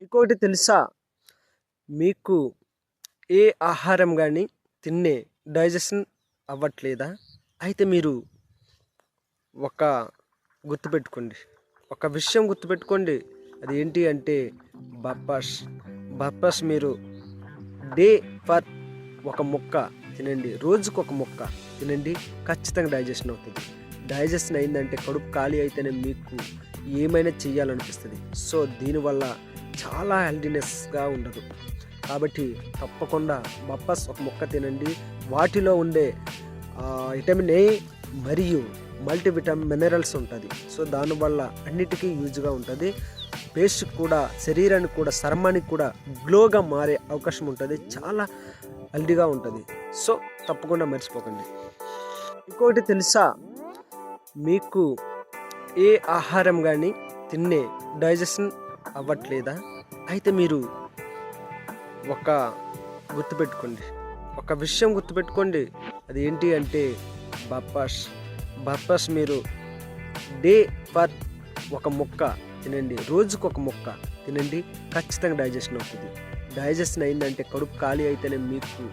ఇంకోటి తెలుసా? మీకు ఏ ఆహారం గానీ తిన్నే డైజెషన్ అవ్వట్లేదా? అయితే మీరు ఒక గుర్తుపెట్టుకోండి. ఒక విషయం గుర్తుపెట్టుకోండి. అది ఏంటి అంటే బర్పస్. బర్పస్ మీరు డే ఫర్ ఒక ముక్క తినండి. రోజుకొక ముక్క తినండి. ఖచ్చితంగా డైజెషన్ అవుతుంది. డైజెషన్ అయిందంటే కడుపు ఖాళీ అయితేనే మీకు ఏమైనా చెయ్యాలనిపిస్తుంది. సో దీనివల్ల చాలా హెల్దీనెస్గా ఉండదు. కాబట్టి తప్పకుండా బప్పస్ ఒక ముక్క తినండి. వాటిలో ఉండే విటమిన్ ఏ మరియు మల్టీవిటమిన్ మినరల్స్ ఉంటుంది. సో దానివల్ల అన్నిటికీ యూజ్గా ఉంటుంది. పేస్ట్ కూడా శరీరానికి కూడా చర్మానికి కూడా గ్లోగా మారే అవకాశం ఉంటుంది. చాలా హెల్దీగా ఉంటుంది. సో తప్పకుండా మర్చిపోకండి. ఇంకోటి తెలుసా? మీకు ఏ ఆహారం కానీ తిన్నే డైజెషన్ అవ్వట్లేదా? అయితే మీరు ఒక గుర్తుపెట్టుకోండి. ఒక విషయం గుర్తుపెట్టుకోండి. అది ఏంటి అంటే బర్పస్. బర్పస్ మీరు డే ఫర్ ఒక ముక్క తినండి. రోజుకొక ముక్క తినండి. ఖచ్చితంగా డైజెషన్ అవుతుంది. డైజెషన్ అయిందంటే కడుపు ఖాళీ అయితేనే మీకు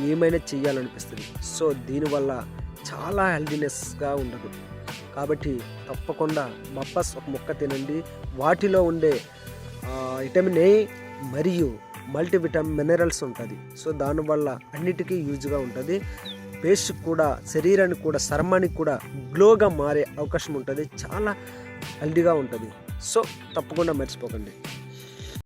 ఏమైనా చెయ్యాలనిపిస్తుంది. సో దీనివల్ల చాలా హెల్దీనెస్గా ఉండదు. కాబట్టి తప్పకుండా బప్పస్ ఒక ముక్క తినండి. వాటిలో ఉండే విటమిన్ ఏ మరియు మల్టీవిటమిన్ మినరల్స్ ఉంటుంది. సో దానివల్ల అన్నిటికీ యూజ్గా ఉంటుంది. పేస్ట్ కూడా శరీరానికి కూడా చర్మానికి కూడా గ్లోగా మారే అవకాశం ఉంటుంది. చాలా హెల్దీగా ఉంటుంది. సో తప్పకుండా మర్చిపోకండి.